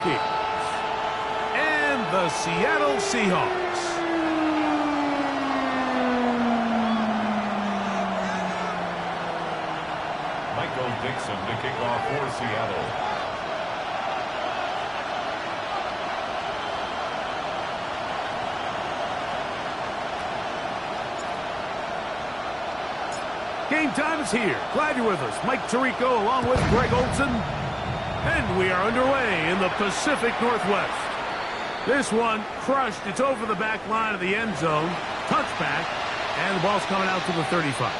And the Seattle Seahawks. Michael Dixon to kick off for Seattle. Game time is here. Glad you're with us. Mike Tirico along with Greg Olson. And we are underway in the Pacific Northwest. This one crushed. It's over the back line of the end zone. Touchback. And the ball's coming out to the 35.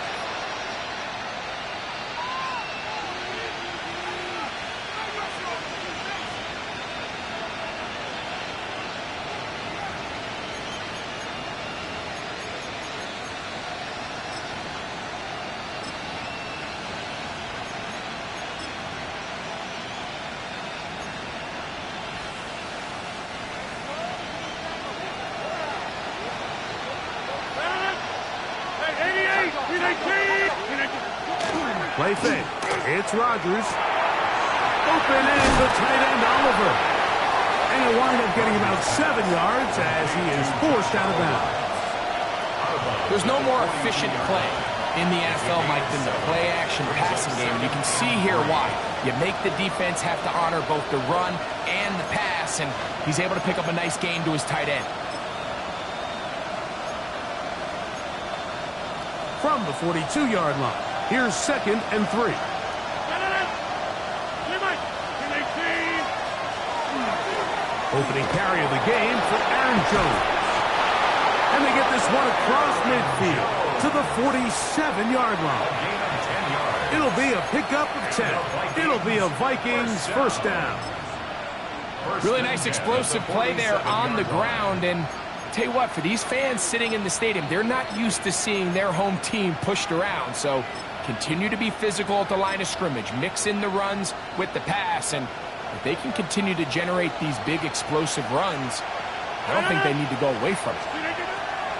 Play fake. It's Rodgers. Open in the tight end, Oliver. And he'll wind up getting about 7 yards as he is forced out of bounds. There's no more efficient play in the NFL, Mike, than the play-action passing game. And you can see here why. You make the defense have to honor both the run and the pass, and he's able to pick up a nice gain to his tight end. From the 42-yard line, here's 2nd and 3. Opening carry of the game for Aaron Jones. And they get this one across midfield to the 47-yard line. It'll be a pickup of 10. It'll be a Vikings first down. Really nice explosive play there on the ground, and tell you what, for these fans sitting in the stadium, they're not used to seeing their home team pushed around. So continue to be physical at the line of scrimmage. Mix in the runs with the pass, and if they can continue to generate these big explosive runs, I don't think they need to go away from it.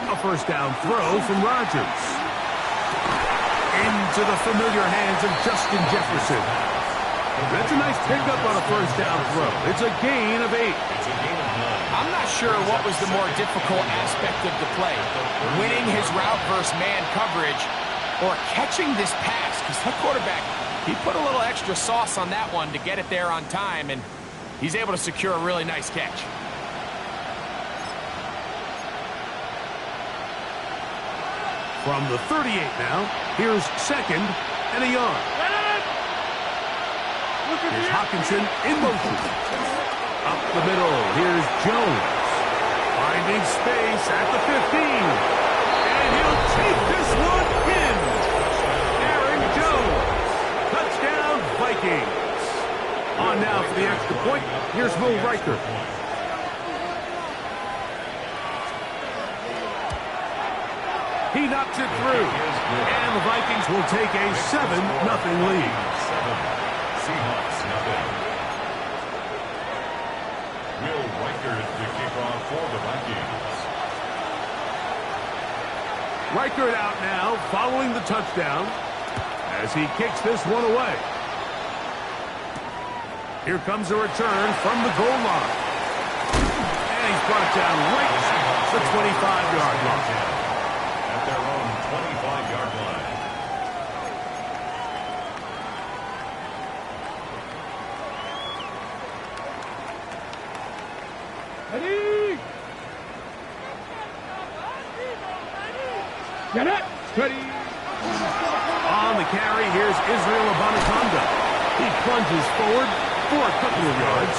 A first down throw from Rodgers. Into the familiar hands of Justin Jefferson. That's a nice pickup on a first down throw. It's a gain of 8. I'm not sure what was the more difficult aspect of the play, winning his route versus man coverage or catching this pass, because that quarterback, he put a little extra sauce on that one to get it there on time, and he's able to secure a really nice catch. From the 38 now, here's 2nd and a yard. Here's Hockenson in motion. Up the middle, here's Jones. Finding space at the 15. And he'll take this one in. Aaron Jones. Touchdown, Vikings. On now for the extra point, here's Will Riker. He knocks it through. And the Vikings will take a 7-0 lead. Seahawks, nothing. Will Riker to kick off for the Vikings. Riker out now, following the touchdown, as he kicks this one away. Here comes a return from the goal line. And he's brought down right at the 25-yard line. At their own 25-yard line. Get it! Ready! On the carry, here's Israel Abanikanda. He plunges forward for a couple of yards.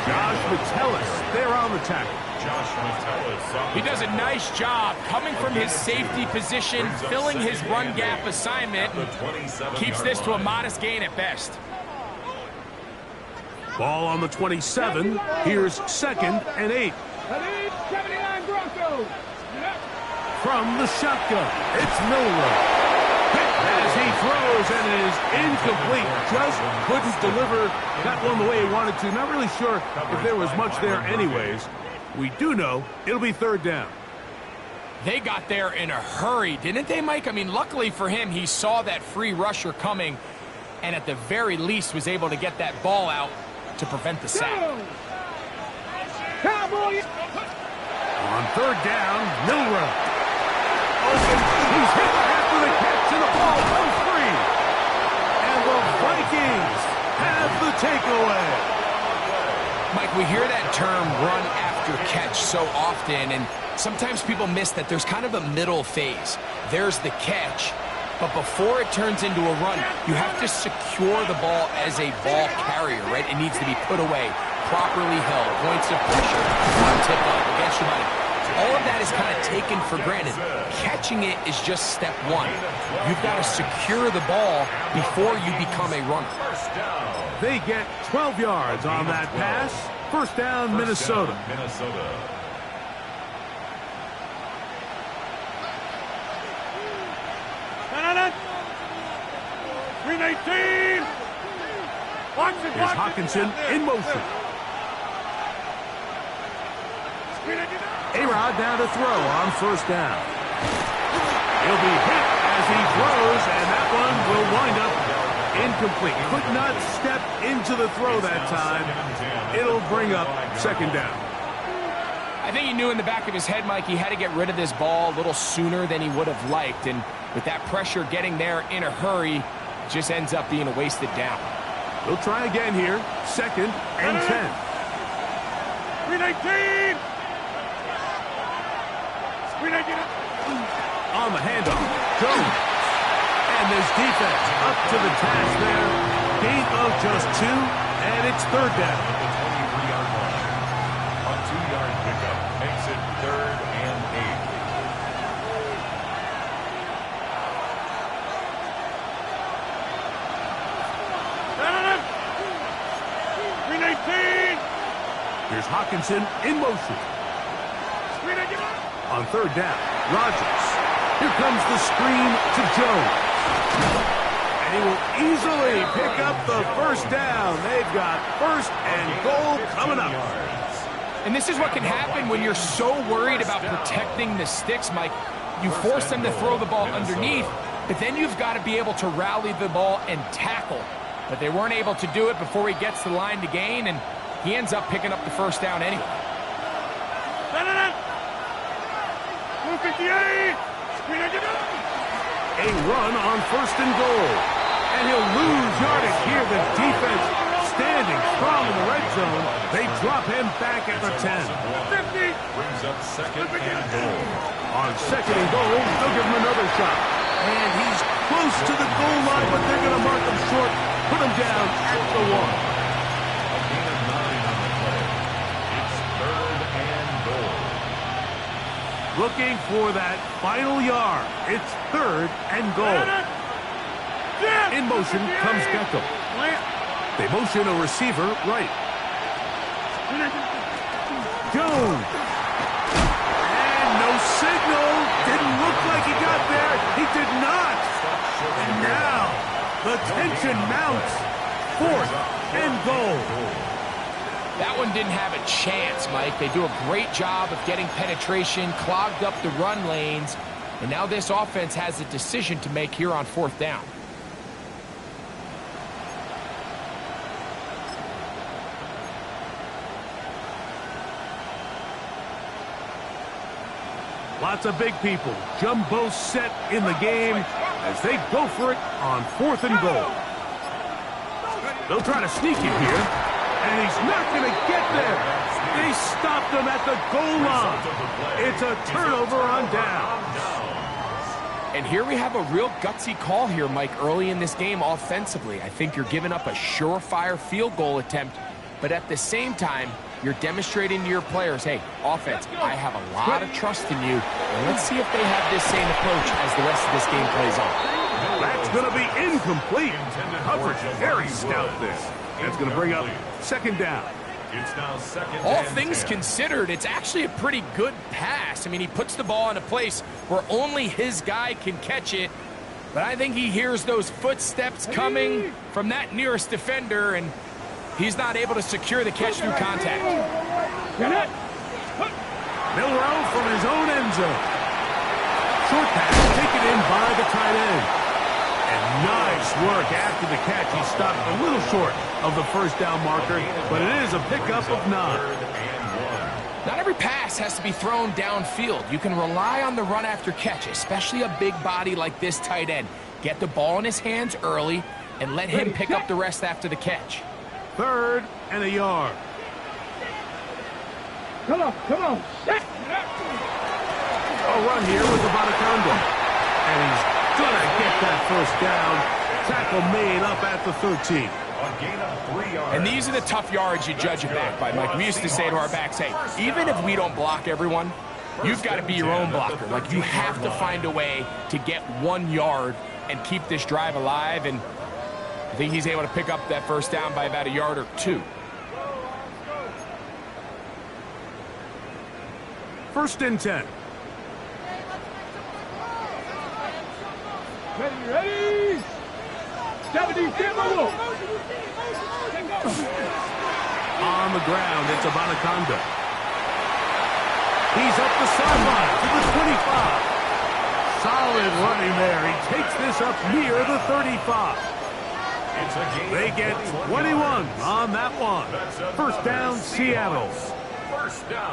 Josh Metellus there on the tackle. Josh Metellus. He does a nice job coming from his safety position, filling his run gap assignment, keeps this to a modest gain at best. Ball on the 27. Here's 2nd and 8. 79 Broncos. From the shotgun, it's Milroe. As he throws and it is incomplete. Just couldn't deliver that one the way he wanted to. Not really sure if there was much there anyways. We do know it'll be 3rd down. They got there in a hurry, didn't they, Mike? I mean, luckily for him, he saw that free rusher coming and at the very least was able to get that ball out to prevent the sack. On third down, Milrow. He's hit after the catch, and the ball goes free. And the Vikings have the takeaway. Mike, we hear that term run after catch so often, and sometimes people miss that there's kind of a middle phase. There's the catch, but before it turns into a run, you have to secure the ball as a ball carrier, right? It needs to be put away, properly held, points of pressure, not tip up against your body. All of that is kind of taken for granted. Catching it is just step one. You've got to secure the ball before you become a runner. They get 12 yards on that pass. First down, Minnesota. Green 18. Here's Hawkinson in motion. A-Rod now to throw on first down. He'll be hit as he throws, and that one will wind up incomplete. Could not step into the throw that time. It'll bring up second down. I think he knew in the back of his head, Mike, he had to get rid of this ball a little sooner than he would have liked. And with that pressure getting there in a hurry, it just ends up being a wasted down. We'll try again here. Second and 10. Green 18. On the handoff, Jones. And this defense up to the task there. Gain of just 2, and it's third down. The 23-yard line. A 2-yard pickup makes it third and 8. Green 18. Here's Hawkinson in motion. On third down, Rodgers. Here comes the screen to Jones. And he will easily pick up the first down. They've got first and goal coming up. And this is what can happen when you're so worried about protecting the sticks, Mike. You force them to throw the ball underneath, but then you've got to be able to rally the ball and tackle. But they weren't able to do it before he gets to the line to gain, and he ends up picking up the first down anyway. 58. A run on first and goal. And he'll lose yardage here. The defense standing strong in the red zone. They drop him back at the 10. 50. Brings up second and goal. On second and goal, they'll give him another shot. And he's close to the goal line, but they're going to mark him short. Put him down at the 1. A gain of 9 on the play. It's third and goal. Looking for that final yard. It's third and goal. In motion comes Beckham. They motion a receiver right. Jones. And no signal. Didn't look like he got there. He did not. And now the tension mounts. Fourth and goal. That one didn't have a chance, Mike. They do a great job of getting penetration, clogged up the run lanes, and now this offense has a decision to make here on fourth down. Lots of big people. Jumbo set in the game as they go for it on fourth and goal. They'll try to sneak it here. And he's not going to get there. They stopped him at the goal line. It's a turnover on down. And here we have a real gutsy call here, Mike, early in this game offensively. I think you're giving up a surefire field goal attempt, but at the same time, you're demonstrating to your players, hey, offense, I have a lot of trust in you, and let's see if they have this same approach as the rest of this game plays on. That's going to be incomplete. Coverage very stout there. That's going to bring up second down. It's now second All and things 10. considered, it's actually a pretty good pass. I mean, he puts the ball in a place where only his guy can catch it. But I think he hears those footsteps coming from that nearest defender, and he's not able to secure the catch through contact. Milrow from his own end zone. Short pass taken in by the tight end. And nice work after the catch. He stopped a little short of the first down marker, but it is a pickup of 9. Not every pass has to be thrown downfield. You can rely on the run after catch, especially a big body like this tight end. Get the ball in his hands early and let him pick up the rest after the catch. 3rd and a yard. Come on. Set. A run here with the Bonaconda. And he's going to get that first down. Tackle made up at the 13. A gain of 3 yards. And these are the tough yards you judge a back by, Mike. We used to say to our backs, hey, even if we don't block everyone, you've got to be your own blocker. Like, you have to find a way to get 1 yard and keep this drive alive. And I think he's able to pick up that first down by about a yard or 2. 1st and 10. Ready. 70, move. On the ground, it's a Bonaconda. He's up the sideline to the 25. Solid running there. He takes this up near the 35. They get 21 on that one. 1st down, Seattle.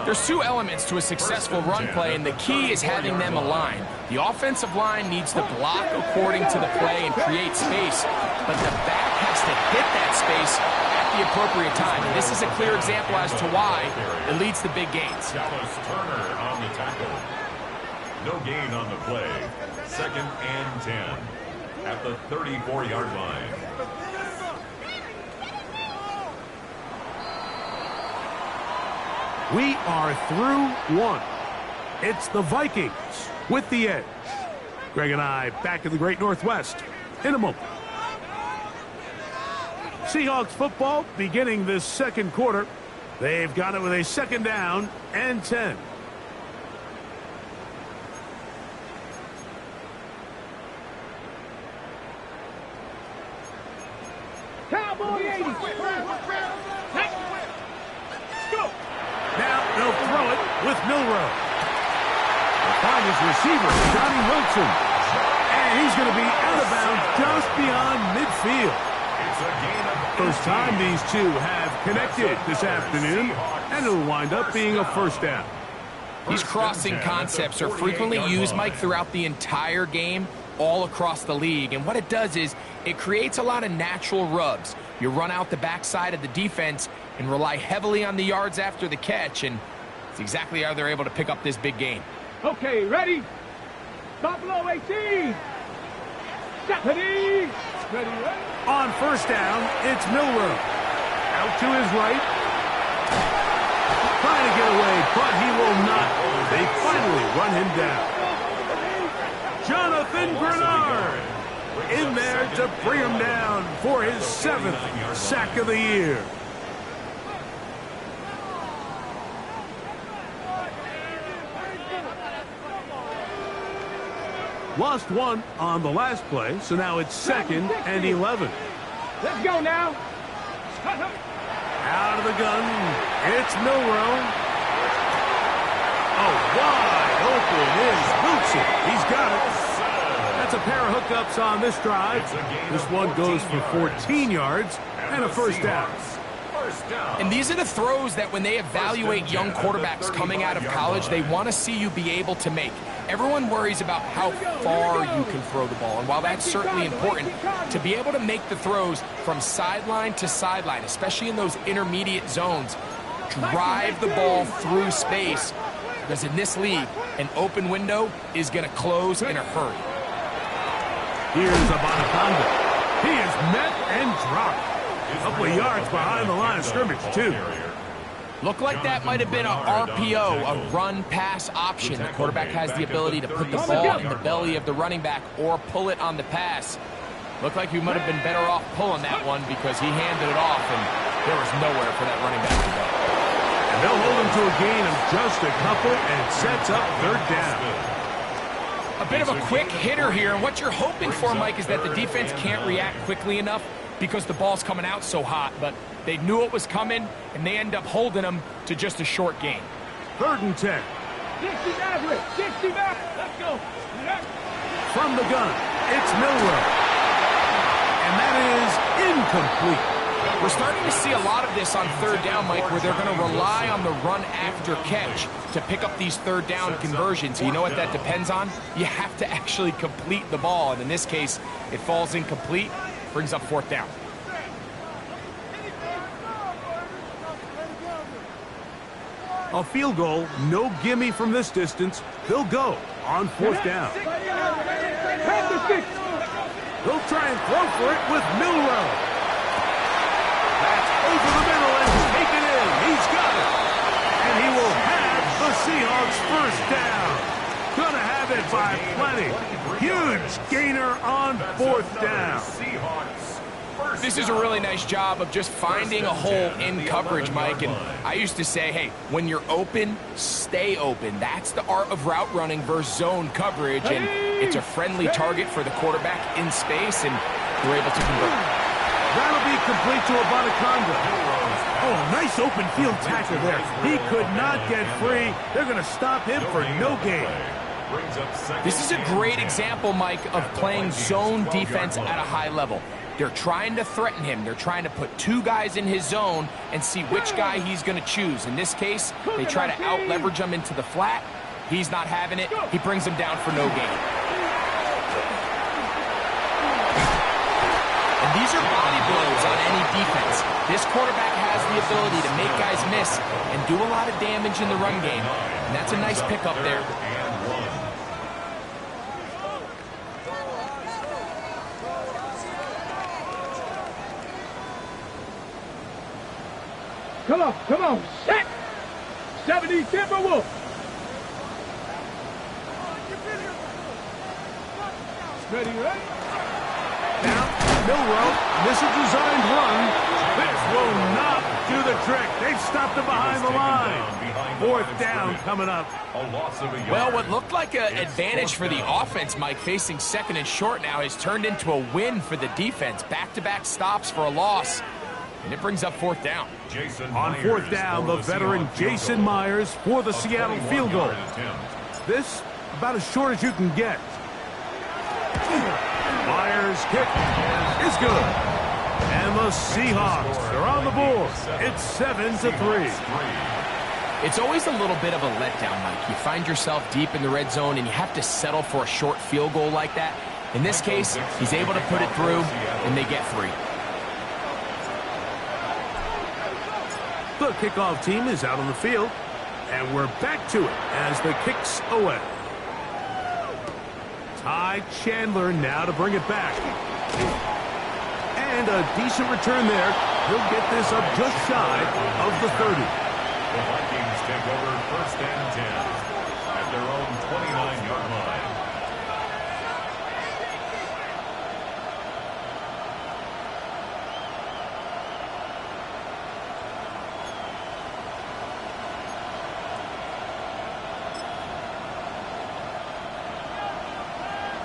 There's 2 elements to a successful run play, and the key is having them aligned. The offensive line needs to block according to the play and create space, but the back has to hit that space at the appropriate time. And this is a clear example as to why it leads to big gains. Dallas Turner on the tackle. No gain on the play. 2nd and 10 at the 34-yard line. We are through 1. It's the Vikings with the edge. Greg and I back in the Great Northwest in a moment. Seahawks football beginning this 2nd quarter. They've got it with a 2nd down and 10. Cowboy 80. Now they'll throw it with Milroe. They'll find his receiver, Johnny Wilson. And he's going to be out of bounds just beyond midfield. First time these two have connected this afternoon, and it'll wind up being a 1st down. These crossing concepts are frequently used, Mike, throughout the entire game, all across the league. And what it does is it creates a lot of natural rubs. You run out the backside of the defense and rely heavily on the yards after the catch, and it's exactly how they're able to pick up this big gain. Okay, ready? Stop below 18. Ready. On 1st down, it's Milroe. Out to his right. Trying to get away, but he will not. They finally run him down. Jonathan Bernard in there to bring him down for his 7th sack of the year. Lost 1 on the last play, so now it's 2nd and 11. Let's go now. Out of the gun, it's Milroe. Oh, wide open is Wilson. He's got it. That's a pair of hookups on this drive. This one goes for 14 yards and a 1st down. And these are the throws that when they evaluate young quarterbacks coming out of college, they want to see you be able to make. Everyone worries about how far you can throw the ball, and while that's certainly important, to be able to make the throws from sideline to sideline, especially in those intermediate zones, drive the ball through space, because in this league, an open window is going to close in a hurry. Here's a Bonaconda. He is met and dropped. A couple of yards behind the line of scrimmage, too. Looked like that might have been a RPO, a run-pass option. The quarterback has the ability to put the ball in the belly of the running back or pull it on the pass. Looked like he might have been better off pulling that one because he handed it off, and there was nowhere for that running back to go. And they'll hold him to a gain of just a couple, and it sets up 3rd down. A bit of a quick hitter here, and what you're hoping for, Mike, is that the defense can't react quickly enough because the ball's coming out so hot, but they knew it was coming, and they end up holding them to just a short gain. 3rd and 10. 60 back, 60 back. Let's go. From the gun, it's Milroe. And that is incomplete. We're starting to see a lot of this on third down, Mike, where they're going to rely on the run after catch to pick up these third down conversions. You know what that depends on? You have to actually complete the ball, and in this case, it falls incomplete, brings up fourth down. A field goal, no gimme from this distance. They'll go on fourth down. They'll try and throw for it with Milroe. That's over the middle and taken in. He's got it. And he will have the Seahawks first down. Gonna have it by plenty. Huge gainer on fourth down. This is a really nice job of just finding a hole in coverage, Mike. And I used to say, hey, when you're open, stay open. That's the art of route running versus zone coverage. And it's a friendly target for the quarterback in space, and we're able to convert. That'll be complete to Abanikanda. Oh, nice open field tackle there. He could not get free. They're going to stop him for no gain. This is a great example, Mike, of playing zone defense at a high level. They're trying to threaten him. They're trying to put two guys in his zone and see which guy he's going to choose. In this case, they try to out-leverage him into the flat. He's not having it. He brings him down for no gain. And these are body blows on any defense. This quarterback has the ability to make guys miss and do a lot of damage in the run game. And that's a nice pickup there. Come on, set! 70 Timberwolves! Ready? Now, Milroe, this is designed run. This will not do the trick. They've stopped him behind the line. Fourth down coming up. Well, what looked like an advantage for the offense, Mike, facing second and short now, has turned into a win for the defense. Back-to-back stops for a loss. And it brings up fourth down. On fourth down, the veteran Jason Myers for the Seattle field goal. This, about as short as you can get. Myers' kick is good. And the Seahawks are on the board. It's 7-3. It's always a little bit of a letdown, Mike. You find yourself deep in the red zone, and you have to settle for a short field goal like that. In this case, he's able to put it through, and they get three. The kickoff team is out on the field, and we're back to it as the kick's away. Ty Chandler now to bring it back. And a decent return there. He'll get this up just shy of the 30. The Vikings take over first and 10 at their own 29-yard line.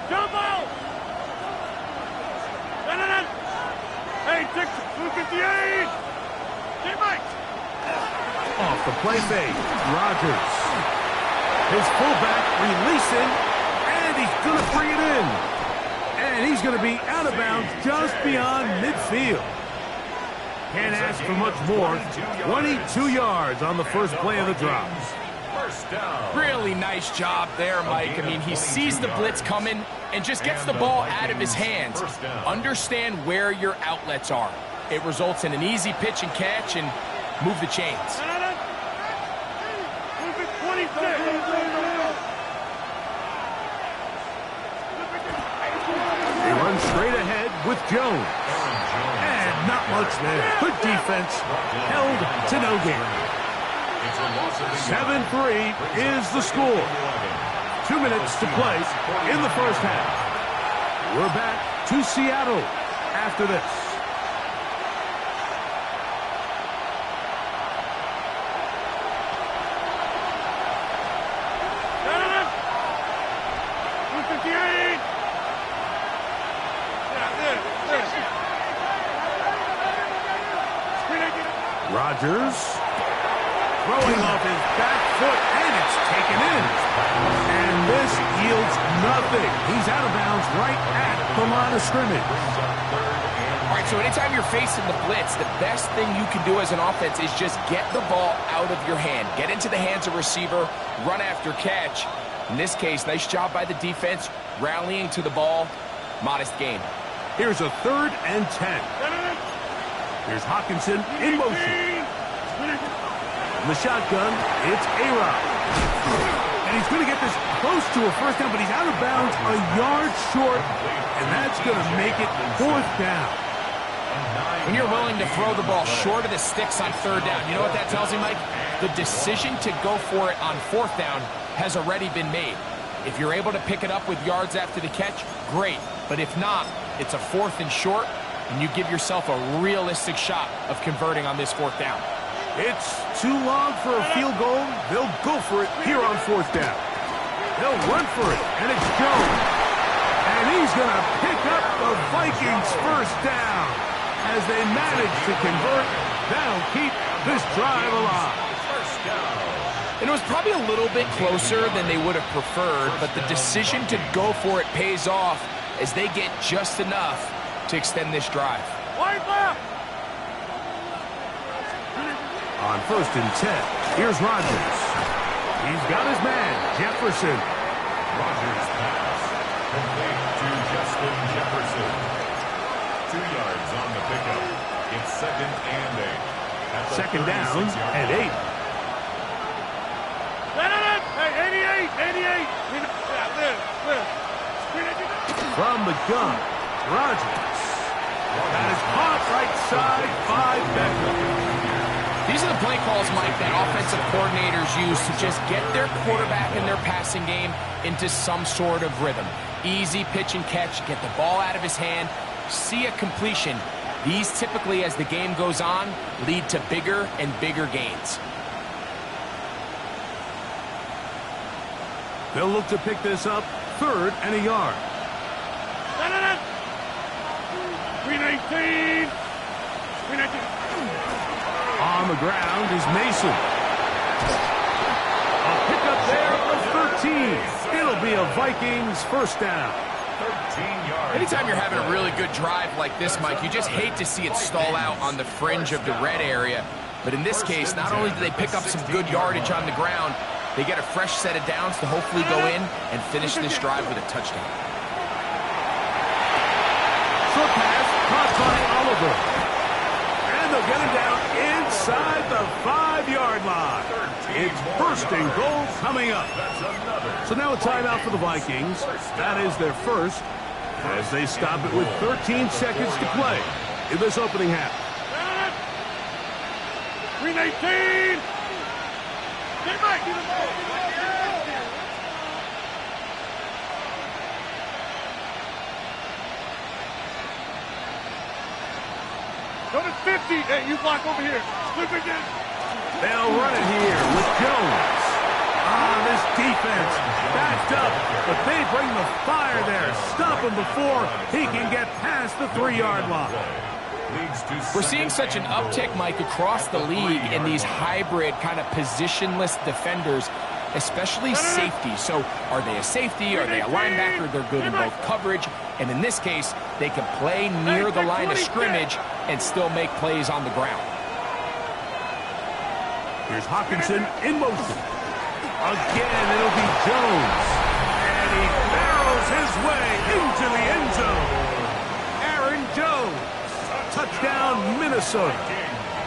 Jump out! Hey, 258! Get Mike! Off the play fake, Rodgers. His fullback releasing, and he's going to bring it in. And he's going to be out of bounds just beyond midfield. Can't ask for much more. 22 yards on the first play of the drop. Really nice job there, Mike. I mean, he sees the blitz coming and just gets the ball out of his hands. Understand where your outlets are. It results in an easy pitch and catch and move the chains. They run straight ahead with Jones. And not much there. Good defense. Held to no gain. 7-3 is the score. 2 minutes to play in the first half. We're back to Seattle after this. Rodgers throwing off his back foot, and it's taken in. And this yields nothing. He's out of bounds right at the line of scrimmage. All right, so anytime you're facing the blitz, the best thing you can do as an offense is just get the ball out of your hand. Get into the hands of receiver, run after catch. In this case, nice job by the defense, rallying to the ball. Modest gain. Here's a 3rd and 10. Here's Hockenson in motion. In the shotgun, it's A-Rod. And he's going to get this close to a first down, but he's out of bounds a yard short, and that's going to make it 4th down. When you're willing to throw the ball short of the sticks on 3rd down, you know what that tells me, Mike? The decision to go for it on 4th down has already been made. If you're able to pick it up with yards after the catch, great. But if not, it's a 4th and short, and you give yourself a realistic shot of converting on this 4th down. It's too long for a field goal. They'll go for it here on 4th down. They'll run for it, and it's Jones. And he's going to pick up the Vikings' 1st down as they manage to convert. That'll keep this drive alive. And it was probably a little bit closer than they would have preferred, but the decision to go for it pays off as they get just enough to extend this drive. On 1st and 10, here's Rodgers. He's got his man, Jefferson. Rodgers pass. Complete to Justin Jefferson. 2 yards on the pickup. It's 2nd and 8. 2nd down and 8. Hey, 88. From the gun, Rodgers. That is caught right side by Beckham. These are the play calls, Mike, that offensive coordinators use to just get their quarterback and their passing game into some sort of rhythm. Easy pitch and catch, get the ball out of his hand, see a completion. These typically, as the game goes on, lead to bigger and bigger gains. They'll look to pick this up 3rd and a yard. 319. On the ground is Mason. A pickup there of 13. It'll be a Vikings 1st down. 13 yards. Anytime you're having a really good drive like this, Mike, you just hate to see it stall out on the fringe of the red area. But in this case, not only do they pick up some good yardage on the ground, they get a fresh set of downs to hopefully go in and finish this drive with a touchdown. Short pass caught by Oliver. And they'll get him down inside the 5-yard line. It's 1st and goal coming up. So now a timeout for the Vikings. That is their first, as they stop it with 13 seconds to play in this opening half. 319. Get back. Go to 50. Hey, you block over here. Slip it in. They'll run it here with Jones. This defense backed up, but they bring the fire there. Stop him before he can get past the 3-yard line. We're seeing such an uptick, Mike, across the league in these hybrid kind of positionless defenders, especially safety. So are they a safety? Are they a linebacker? They're good in both coverage. And in this case, they can play near the line of scrimmage and still make plays on the ground. Here's Hockenson in motion. Again, it'll be Jones. And he barrels his way into the end zone. Aaron Jones. Touchdown, Minnesota.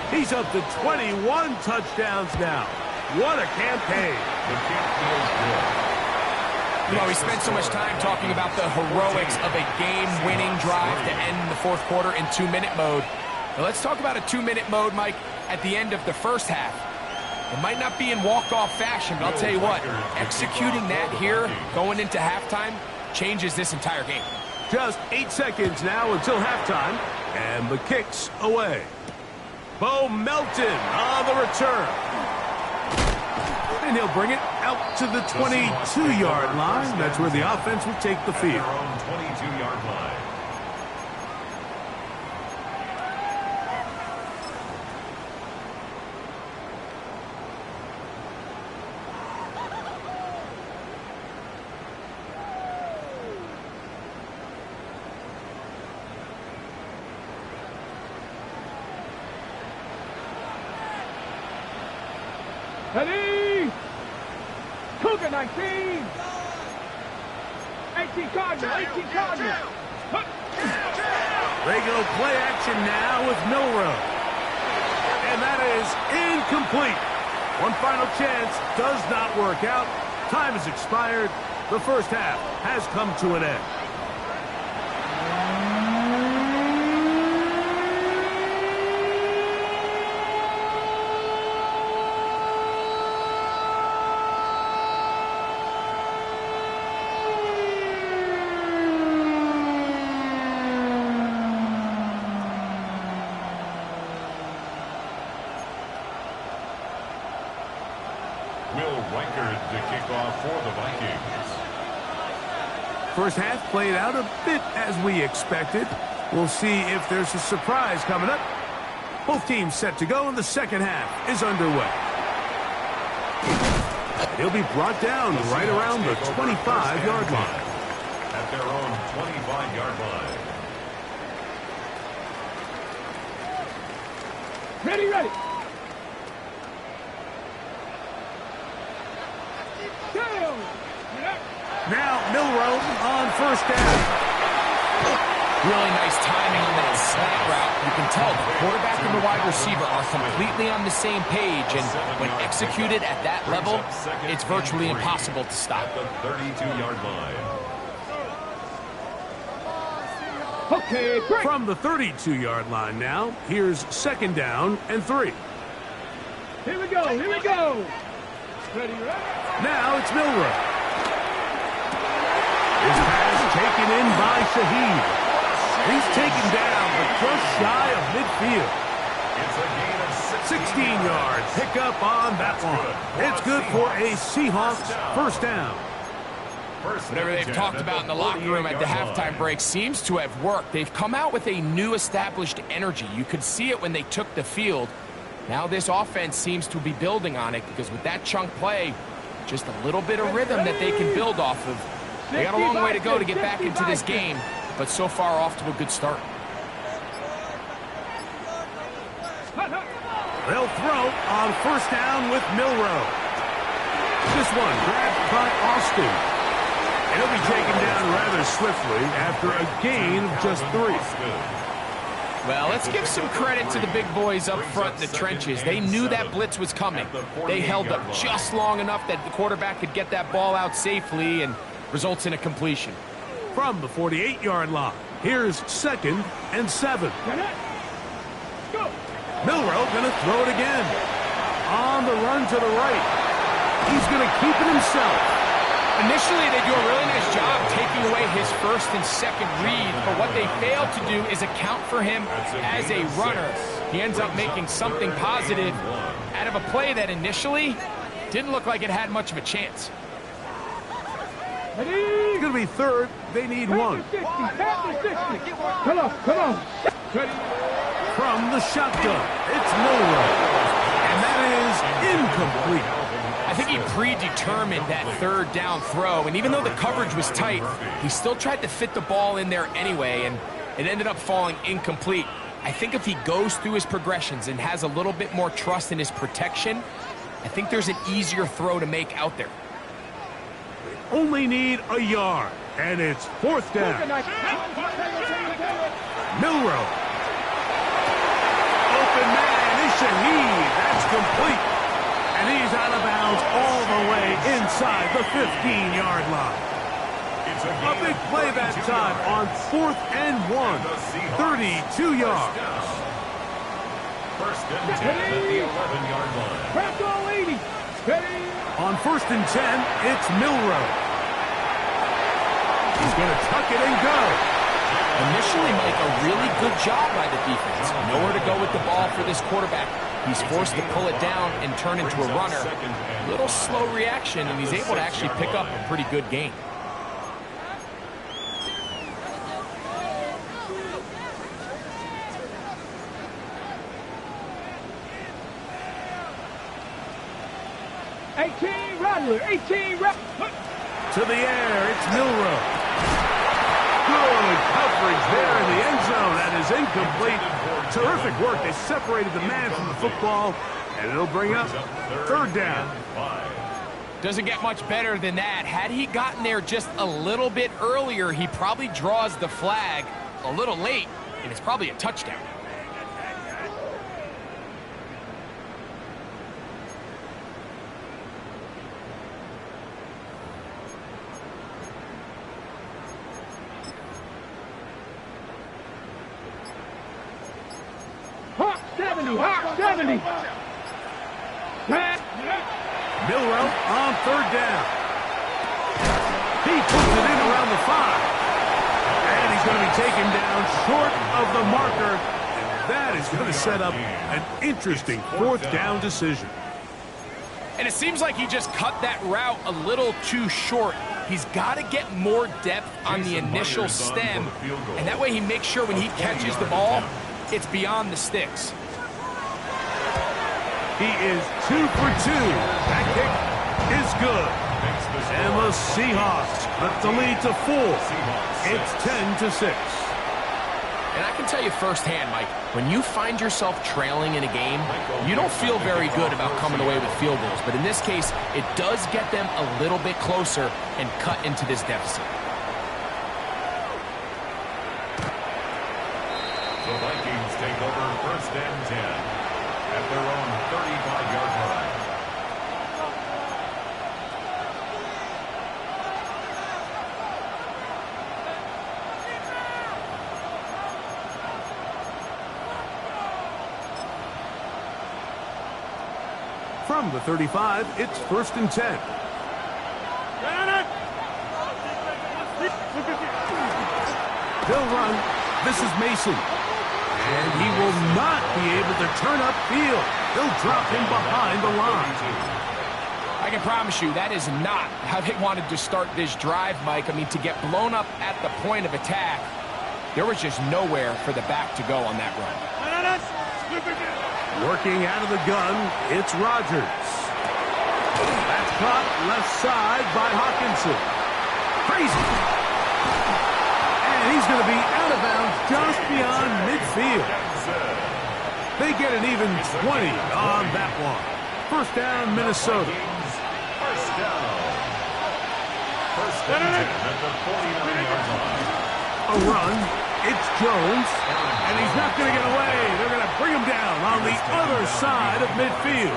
He's up to 21 touchdowns now. What a campaign. You know, we spent so much time talking about the heroics of a game-winning drive to end the 4th quarter in 2-minute mode. Now let's talk about a 2-minute mode, Mike, at the end of the 1st half. It might not be in walk-off fashion, but I'll tell you what, executing that here, going into halftime, changes this entire game. Just 8 seconds now until halftime, and the kick's away. Bo Melton on the return. And he'll bring it out to the 22-yard line. That's where the offense will take the field. 22-yard line. Ready? Cougar 19. 18 Cardinal, 18 Cardinal. Regular play action now with Milroe. And that is incomplete. One final chance does not work out. Time has expired. The first half has come to an end. Will Reichard to kick off for the Vikings. First half played out a bit as we expected. We'll see if there's a surprise coming up. Both teams set to go, and the second half is underway. He'll be brought down right around the 25-yard line. At their own 25-yard line. Ready, ready. Now Milroe on first down. Really nice timing on that slant route. You can tell the quarterback and the wide receiver are completely on the same page, and when executed at that level, it's virtually impossible to stop. At the 32-yard line. Okay, great. From the 32-yard line now, here's second down and 3. Here we go, here we go. Ready, ready. Now it's Milroe. His pass taken in by Shaheed. He's taken down, but just shy of midfield. It's a gain of 16 yards. Pick up on that one. It's good for a Seahawks first down. Whatever they've talked about in the locker room at the halftime break seems to have worked. They've come out with a new established energy. You could see it when they took the field. Now this offense seems to be building on it, because with that chunk play, just a little bit of rhythm that they can build off of. They got a long way to go to get back into this game, but so far off to a good start. They'll throw on first down with Milroe. This one grabbed by Austin. And he'll be taken down rather swiftly after a gain of just 3. Well, let's give some credit to the big boys up front in the trenches. They knew that blitz was coming. They held up just long enough that the quarterback could get that ball out safely, and results in a completion. From the 48-yard line, here's second and 7. Milroe going to throw it again. On the run to the right. He's going to keep it himself. Initially, they do a really nice job taking away his first and second read, but what they failed to do is account for him as a runner. He ends up making something positive out of a play that initially didn't look like it had much of a chance. It's going to be third. They need 1. Come on, come on. Ready. From the shotgun, it's Milroe. And that is incomplete. I think he predetermined that third down throw, and even though the coverage was tight, he still tried to fit the ball in there anyway, and it ended up falling incomplete. I think if he goes through his progressions and has a little bit more trust in his protection, I think there's an easier throw to make out there. Only need a yard, and it's fourth down. Milroe. Open man is Shaheed. That's complete. And he's out of bounds all the way inside the 15-yard line. A big play that time on 4th and 1. 32 yards. First and 10 at the 11-yard line. Press all 80. Ready. On 1st and 10, it's Milroe. He's going to tuck it and go. Initially, Mike, a really good job by the defense. Nowhere to go with the ball for this quarterback. He's forced to pull it down and turn into a runner. Little slow reaction, and he's able to actually pick up a pretty good gain. To the air, it's Milroe. Good coverage there in the end zone. That is incomplete. Terrific work. They separated the man from the football, And it'll bring up third down. Doesn't get much better than that. Had he gotten there just a little bit earlier, he probably draws the flag a little late, and it's probably a touchdown. Hawk 70, Hawk 70. Milroe on third down. He puts it in around the 5. And he's going to be taken down short of the marker. And that is going to set up an interesting fourth down decision. And it seems like he just cut that route a little too short. He's got to get more depth on the initial stem. And that way he makes sure when he catches the ball, it's beyond the sticks. He is 2 for 2. That kick is good. And the Seahawks cut the lead to 4. It's 10-6. And I can tell you firsthand, Mike, when you find yourself trailing in a game, you don't feel very good about coming away with field goals. But in this case, it does get them a little bit closer and cut into this deficit. The Vikings take over first and 10 at their own 35-yard line. From the 35, it's first and 10. He'll run. This is Mason. And he will not be able to turn upfield. They'll drop him behind the line. I can promise you that is not how they wanted to start this drive, Mike. I mean, to get blown up at the point of attack, there was just nowhere for the back to go on that run. Working out of the gun, it's Rodgers. That's caught left side by Hawkinson. Crazy. And he's going to be out of bounds just beyond midfield. They get an even 20 on that one. First down, Minnesota. First down. First and 10 at the 49-yard line. A run. It's Jones. And he's not going to get away. They're going to bring him down on the other side of midfield.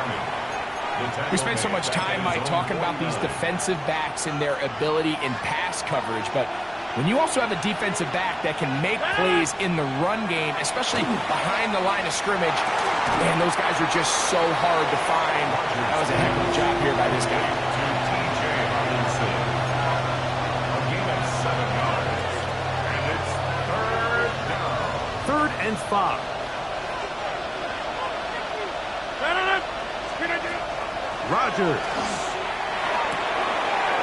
We spend so much time, Mike, talking about these defensive backs and their ability in pass coverage, but when you also have a defensive back that can make plays in the run game, especially behind the line of scrimmage, man, those guys are just so hard to find. That was a heck of a job here by this guy. T.J. Hawkinson. A gain of 7 yards. And it's third down. Third and 5. Rodgers.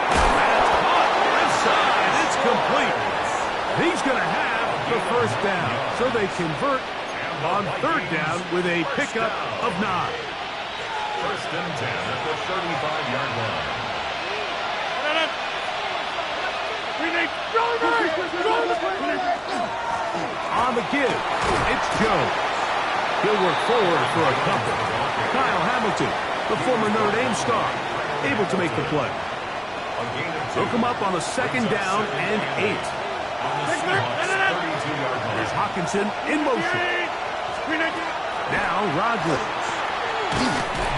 That's caught left side. It's complete. He's going to have the first down. So they convert on third down with a pickup of 9. First and 10 at the 35-yard line. On the give, it's Jones. He'll work forward for a couple. Kyle Hamilton, the former Notre Dame star, able to make the play. They'll come up on a second down and 8. Here's Hawkinson in motion. Now Rodgers.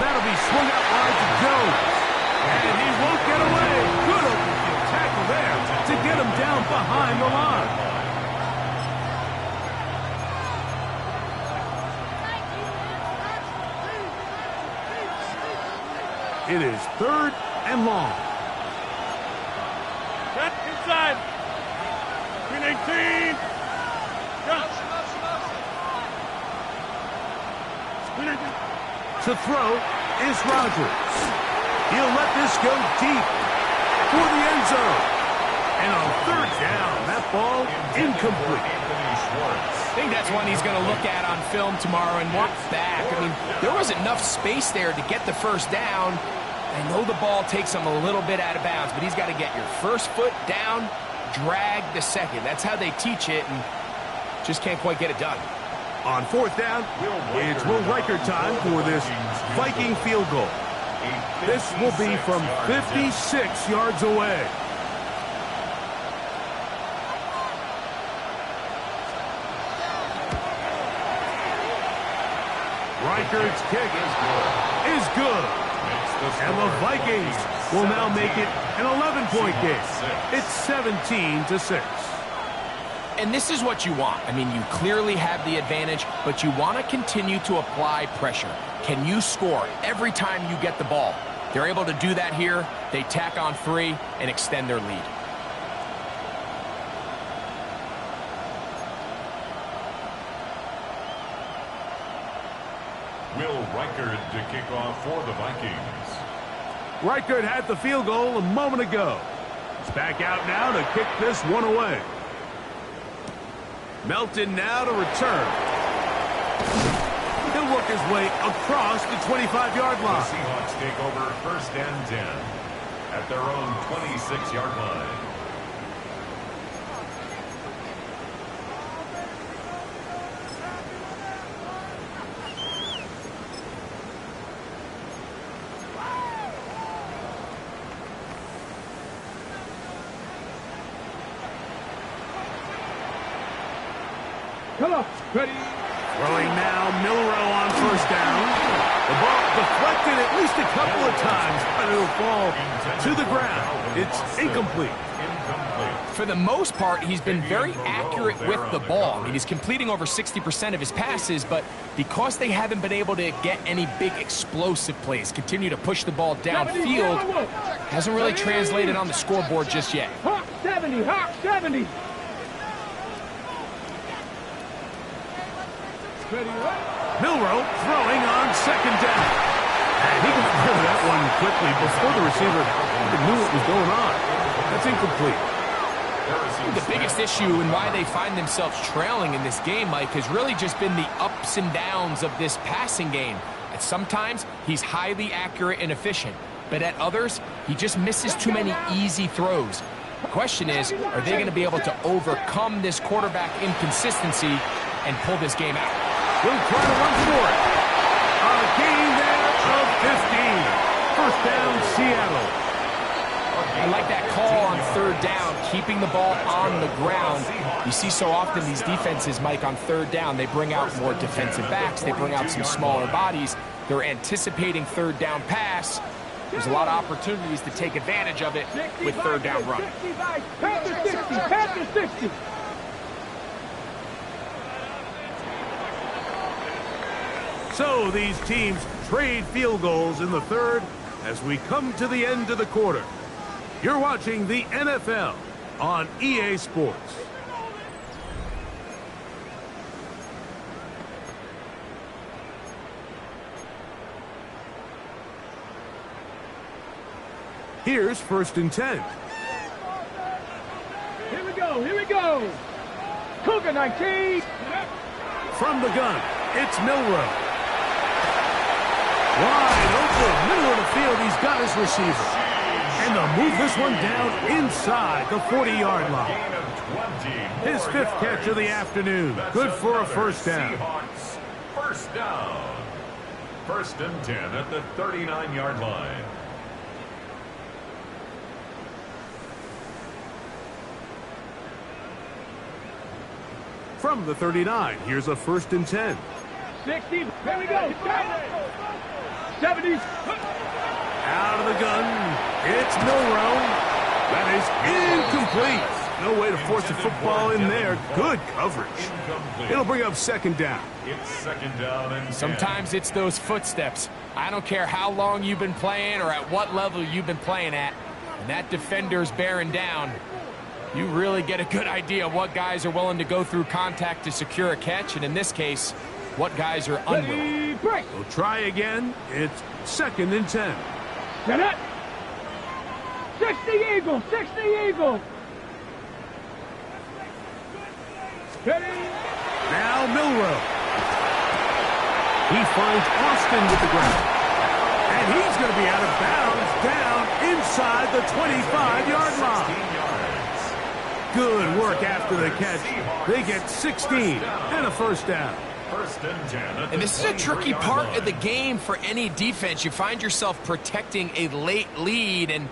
That'll be swung out wide to Jones. And he won't get away. Good open tackle there to get him down behind the line. It is third and long. Cut inside. Green 18. Cut. To throw is Rodgers. He'll let this go deep for the end zone. And on third down, that ball incomplete. I think that's one he's going to look at on film tomorrow and watch back. I mean, there was enough space there to get the first down. I know the ball takes him a little bit out of bounds, but he's got to get your first foot down, drag the second. That's how they teach it, and just can't quite get it done. On fourth down, it's Will Riker time for this Viking field goal. This will be from 56 yards away. Riker's kick is good. And the Vikings will now make it an 11-point game. It's 17-6. And this is what you want. I mean, you clearly have the advantage, but you want to continue to apply pressure. Can you score every time you get the ball? They're able to do that here. They tack on 3 and extend their lead. Will Reichard to kick off for the Vikings. Reichard had the field goal a moment ago. He's back out now to kick this one away. Melton now to return. He'll work his way across the 25-yard line. The Seahawks take over 1st and 10 at their own 26-yard line. Come on, ready. Throwing now, Milroe on 1st down. The ball deflected at least a couple of times, but it'll fall to the ground. It's incomplete. For the most part, he's been very accurate with the ball. I mean, he's completing over 60% of his passes, but because they haven't been able to get any big explosive plays, continue to push the ball downfield, hasn't really translated on the scoreboard just yet. Hawk 70, Hawk 70. Milroe throwing on 2nd down. And he can throw that one quickly before the receiver even knew what was going on. That's incomplete. The biggest issue and why they find themselves trailing in this game, Mike, has really just been the ups and downs of this passing game. And sometimes he's highly accurate and efficient, but at others, he just misses too many easy throws. The question is, are they going to be able to overcome this quarterback inconsistency and pull this game out? He'll try to run for it. A gain there of 15. 1st down, Seattle. I like that call on 3rd down, keeping the ball on the ground. You see so often these defenses, Mike, on 3rd down, they bring out more defensive backs. They bring out some smaller bodies. They're anticipating 3rd down pass. There's a lot of opportunities to take advantage of it with 3rd down run. Panther 60, Panther 60. So these teams trade field goals in the 3rd as we come to the end of the quarter. You're watching the NFL on EA Sports. Here's 1st and 10. Here we go, here we go. Cougar 19. From the gun, it's Milroe. Wide open, middle of the field, he's got his receiver. And they'll move this one down inside the 40-yard line. His 5th catch of the afternoon. Good for a 1st down. Seahawks 1st down. 1st and 10 at the 39-yard line. From the 39, here's a 1st and 10. 60, here we go. 70s. Out of the gun, it's Milroe. That is incomplete. No way to force a football in there. Good coverage. It'll bring up 2nd down. It's 2nd down and 10. Sometimes it's those footsteps. I don't care how long you've been playing or at what level you've been playing at. When that defender's bearing down, you really get a good idea of what guys are willing to go through contact to secure a catch, and in this case, what guys are unwilling. We'll try again. It's 2nd and 10. Get it. 60 Eagle, 60 Eagle. Ready. Now Milroe. He finds Austin with the ground. And he's going to be out of bounds down inside the 25-yard line. Good work after the catch. They get 16 and a 1st down. First and 10 at the And this is a tricky 23-yard part line. of the game for any defense. You find yourself protecting a late lead, and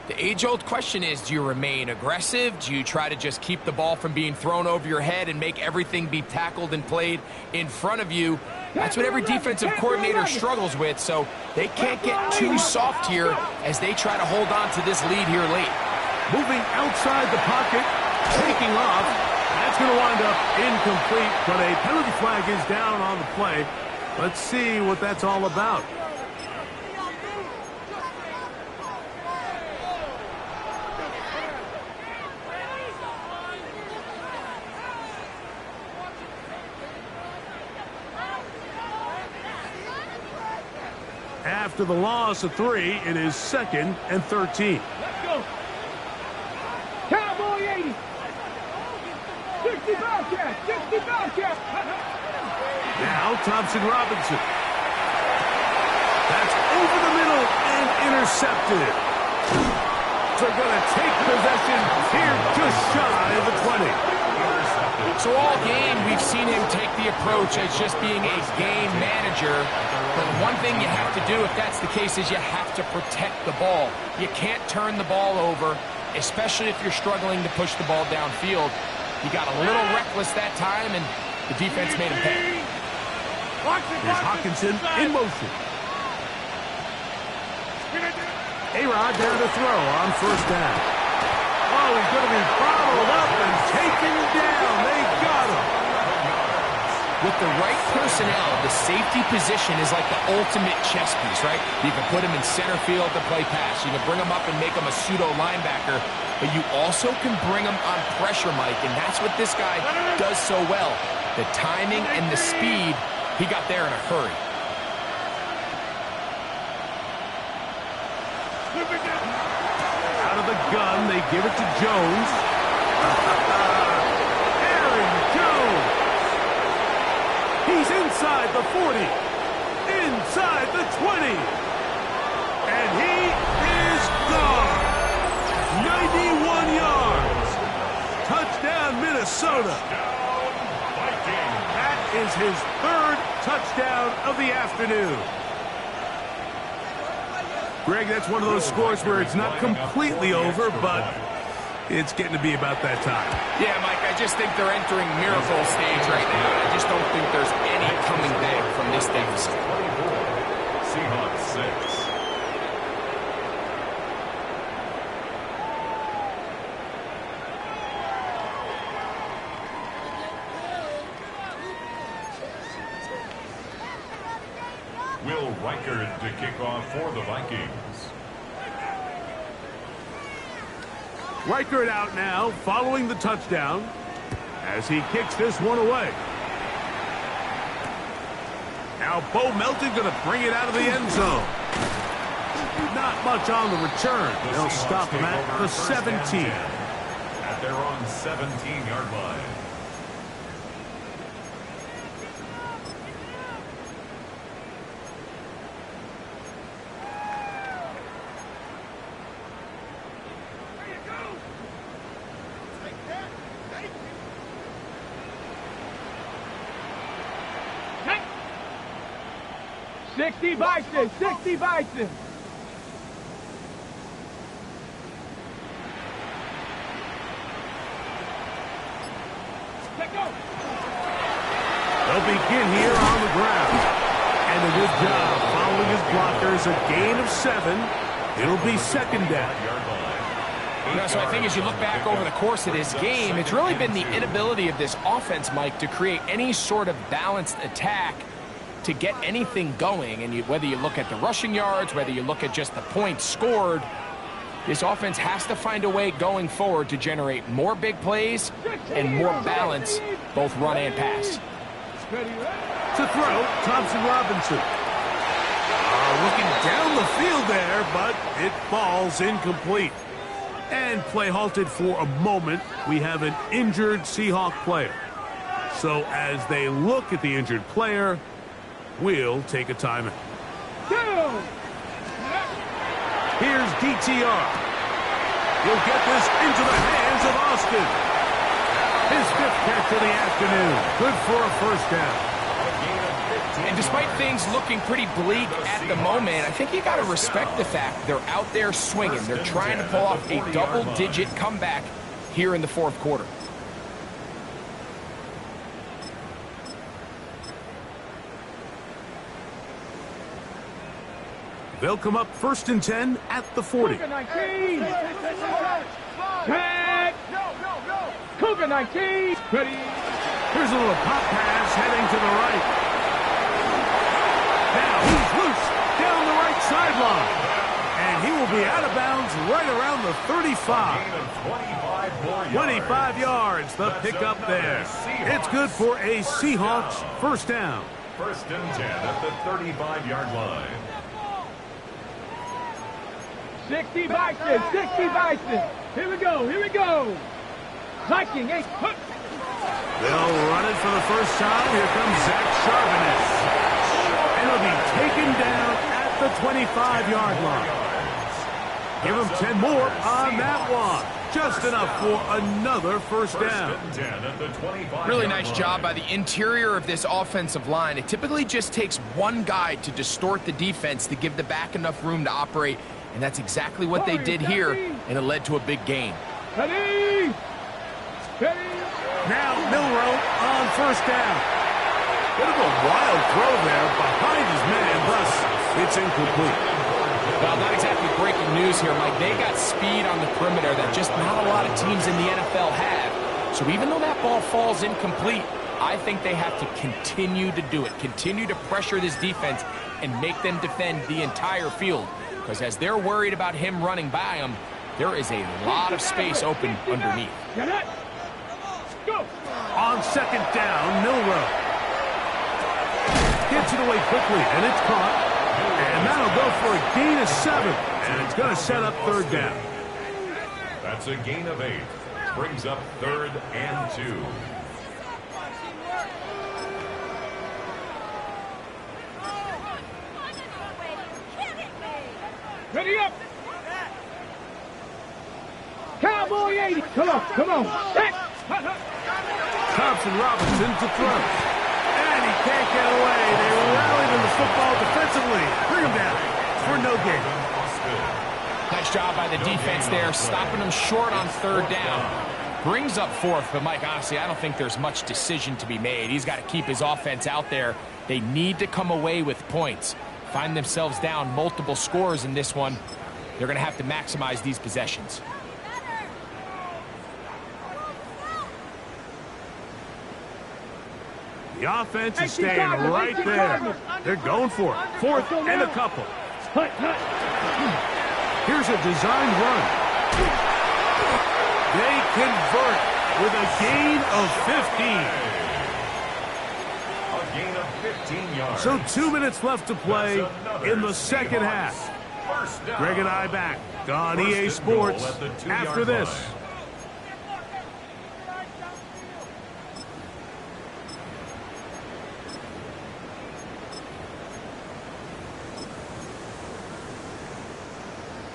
the age-old question is, do you remain aggressive? Do you try to just keep the ball from being thrown over your head and make everything be tackled and played in front of you? That's what every defensive coordinator struggles with, so they can't get too soft here as they try to hold on to this lead here late. Moving outside the pocket, taking off. That's going to wind up incomplete, but a penalty flag is down on the play. Let's see what that's all about. After the loss of 3, it is 2nd and 13. Let's go. Cowboy 80. 60 Bobcat. 60 Bobcat. Now Thompson Robinson. That's over the middle and intercepted. They're going to take possession here just shy of the 20. So all game, we've seen him take the approach as just being a game manager. But one thing you have to do, if that's the case, is you have to protect the ball. You can't turn the ball over, especially if you're struggling to push the ball downfield. He got a little reckless that time, and the defense made him pay. Here's Hawkinson in motion. A-Rod down to throw on first down. Oh, he's going to be bottled up and taken down. They got him. With the right personnel, the safety position is like the ultimate chess piece, right? You can put him in center field to play pass. You can bring him up and make him a pseudo linebacker, but you also can bring him on pressure, Mike, and that's what this guy does so well. The timing and the speed, he got there in a hurry. Out of the gun, they give it to Jones. Aaron Jones. He's inside the 40. Inside the 20. And he is gone. 91 yards. Touchdown, Minnesota. That is his 3rd touchdown of the afternoon. Greg, that's one of those scores where it's not completely over, but it's getting to be about that time. Yeah, Mike, I just think they're entering miracle stage right now. I just don't think there's any coming back from this deficit. 24, Seahawks 6. Will Reichard to kick off for the Vikings. Reichard out now, following the touchdown, as he kicks this one away. Now Bo Melton going to bring it out of the end zone. Not much on the return. They'll stop him at the 17. At their own 17-yard line. Hey. 60 Bison. 60 Bison. Let go. They'll begin here on the ground. And a good job following his blockers. A gain of 7. It'll be 2nd down. So I think as you look back over the course of this game, it's really been the inability of this offense, Mike, to create any sort of balanced attack to get anything going. And whether you look at the rushing yards, whether you look at just the points scored, this offense has to find a way going forward to generate more big plays and more balance, both run and pass. To throw, Thompson Robinson. Looking down the field there, but it falls incomplete. And play halted for a moment. We have an injured Seahawk player. So as they look at the injured player, we'll take a timeout. Here's DTR. He'll get this into the hands of Austin. His 5th catch of the afternoon. Good for a first down. despite things looking pretty bleak at the moment, I think you got to respect the fact they're out there swinging. They're trying to pull off a double-digit comeback here in the fourth quarter. They'll come up 1st and 10 at the 40. Cougar 19! Tag! Cougar 19! Ready? Here's a little pop pass heading to the right. Now he's loose down the right sideline. And he will be out of bounds right around the 35. 25 yards, the pickup there. It's good for a Seahawks first down. 1st and 10 at the 35-yard line. 60 Bison! 60 Bison! Here we go! Hiking, hey, hook! They'll run it for the first time. Here comes Zach Charbonnet. And he'll be taken down at the 25-yard line. Give him 10 more on that one. Just enough for another first down. Really nice job by the interior of this offensive line. It typically just takes one guy to distort the defense to give the back enough room to operate. And that's exactly what they did here, and it led to a big gain. Ready! Now Milroe on first down. Bit of a wild throw there behind his man, thus it's incomplete. Well, not exactly breaking news here, Mike. They got speed on the perimeter that just not a lot of teams in the NFL have. So even though that ball falls incomplete, I think they have to continue to do it, continue to pressure this defense and make them defend the entire field. Because as they're worried about him running by them, there is a lot of space open underneath. Go! On second down, Milroe gets it away quickly, and it's caught. And that'll go for a gain of 7, and it's going to set up 3rd down. That's a gain of 8. Brings up 3rd and 2. Ready up! Cowboy 80! Come on! Thompson Robinson to throw. And he can't get away. They rallied him to football defensively. Bring him down for no gain. Nice job by the defense there, stopping them short on 3rd down. Brings up 4th, but Mike, honestly, I don't think there's much decision to be made. He's got to keep his offense out there. They need to come away with points. Find themselves down multiple scores in this one. They're going to have to maximize these possessions. The offense is staying right there. They're going for it. 4th and a couple. Here's a design run. They convert with a gain of 15. A gain of 15 yards. So 2 minutes left to play in the second half. Greg and I back on EA Sports after this.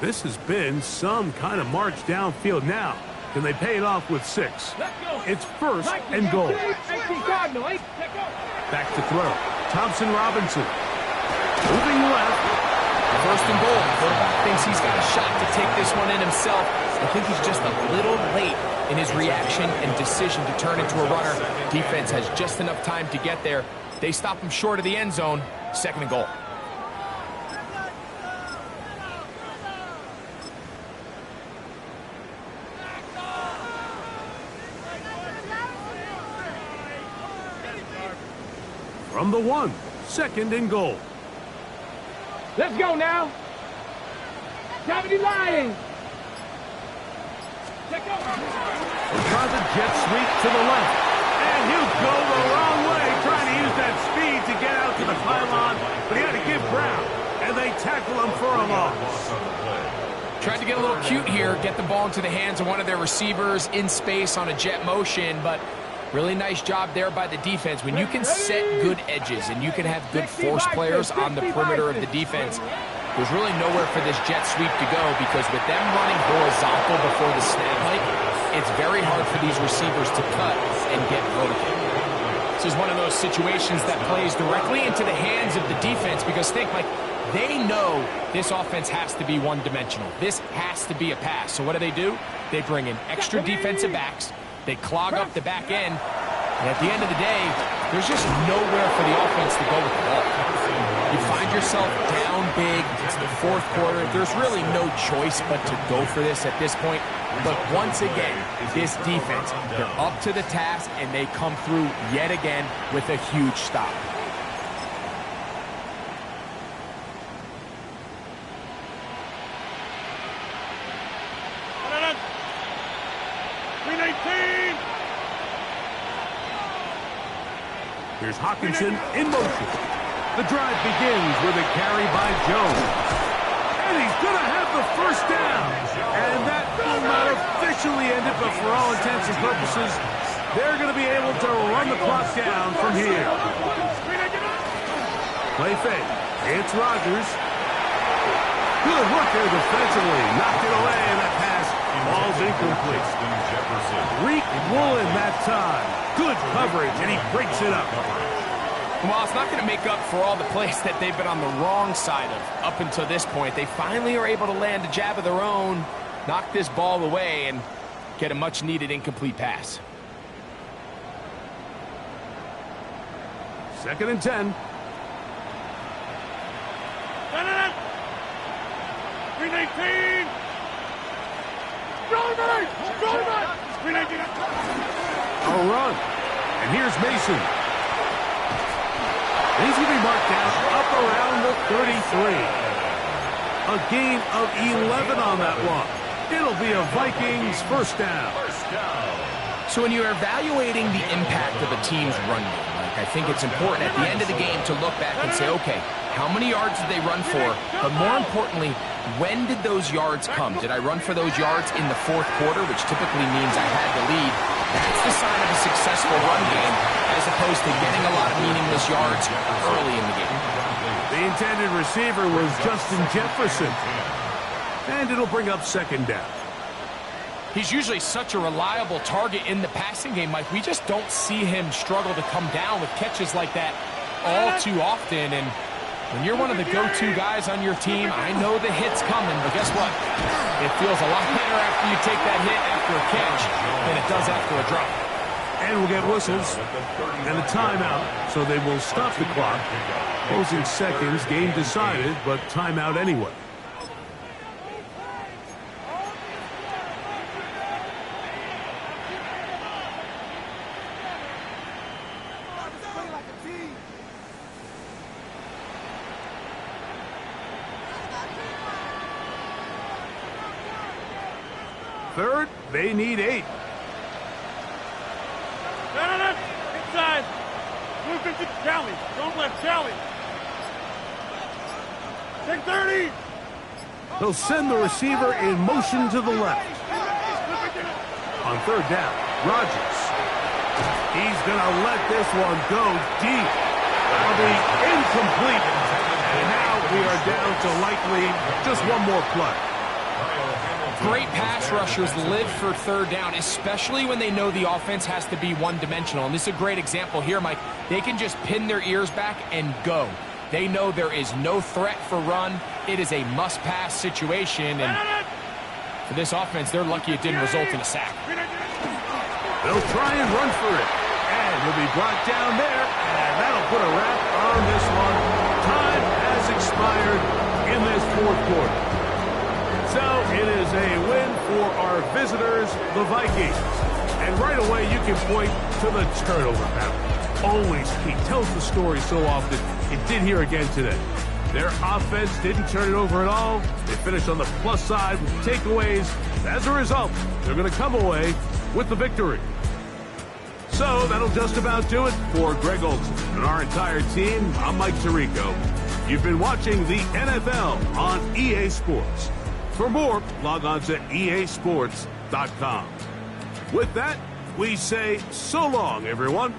This has been some kind of march downfield now. Can they pay it off with 6? It's 1st and goal. Back to throw. Thompson Robinson. Moving left. 1st and goal. Quarterback thinks he's got a shot to take this one in himself. I think he's just a little late in his reaction and decision to turn into a runner. Defense has just enough time to get there. They stop him short of the end zone. 2nd and goal. From the 1, 2nd and goal. Let's go now. Gravity Lions. Let's go. We'll try the jet sweep to the left. And he'll go the wrong way, trying to use that speed to get out to the pylon. But he had to give ground, and they tackle him for a loss. Tried to get a little cute here, get the ball into the hands of one of their receivers in space on a jet motion, but really nice job there by the defense. When you can set good edges and you can have good force players on the perimeter of the defense, there's really nowhere for this jet sweep to go, because with them running horizontal before the snap hike, it's very hard for these receivers to cut and get vertical. This is one of those situations that plays directly into the hands of the defense because think, like, they know this offense has to be one-dimensional. This has to be a pass. So what do? They bring in extra defensive backs. They clog up the back end. And at the end of the day, there's just nowhere for the offense to go with the ball. You find yourself down big. It's the fourth quarter. There's really no choice but to go for this at this point. But once again, this defense, they're up to the task, and they come through yet again with a huge stop. Here's Hockenson in motion. The drive begins with a carry by Jones. And he's going to have the first down. And that will not officially end it, but for all intents and purposes, they're going to be able to run the clock down from here. Play fake. It's Rodgers. Good work there defensively. Knocked it away, and that pass falls incomplete. Reek Woolen that time. Good coverage, and he breaks it up. Well, it's not going to make up for all the plays that they've been on the wrong side of up until this point. They finally are able to land a jab of their own, knock this ball away, and get a much-needed incomplete pass. 2nd and 10. 319! A run. And here's Mason. He's going to be marked down up around the 33. A gain of 11 on that one. It'll be a Vikings first down. So when you're evaluating the impact of a team's run game, I think it's important at the end of the game to look back and say, okay, how many yards did they run for? But more importantly, when did those yards come? Did I run for those yards in the fourth quarter, which typically means I had the lead? That's the sign of a successful run game, as opposed to getting a lot of meaningless yards early in the game. The intended receiver was Justin Jefferson. And it'll bring up 2nd down. He's usually such a reliable target in the passing game, Mike. We just don't see him struggle to come down with catches like that all too often. And when you're one of the go-to guys on your team, I know the hit's coming, but guess what? It feels a lot better after you take that hit after a catch than it does after a drop. And we'll get whistles and a timeout, so they will stop the clock. Closing seconds, game decided, but timeout anyway. Third, they need 8. Inside. Move into Charlie. Don't let Charlie. Take 30. They'll send the receiver in motion to the left. On 3rd down, Rodgers. He's going to let this one go deep. That'll be incomplete. And now we are down to likely just one more play. Great pass rushers live for 3rd down, especially when they know the offense has to be one-dimensional. And this is a great example here, Mike. They can just pin their ears back and go. They know there is no threat for run. It is a must-pass situation. And for this offense, they're lucky it didn't result in a sack. They'll try and run for it. And he'll be brought down there. And that'll put a wrap on this one. Time has expired in this 4th quarter. So it is a win for our visitors, the Vikings. And right away you can point to the turnover battle. Always key. Tells the story so often. It did here again today. Their offense didn't turn it over at all. They finished on the plus side with takeaways. As a result, they're going to come away with the victory. So that'll just about do it for Greg Olsen and our entire team. I'm Mike Tirico. You've been watching the NFL on EA Sports. For more, log on to easports.com. With that, we say so long, everyone.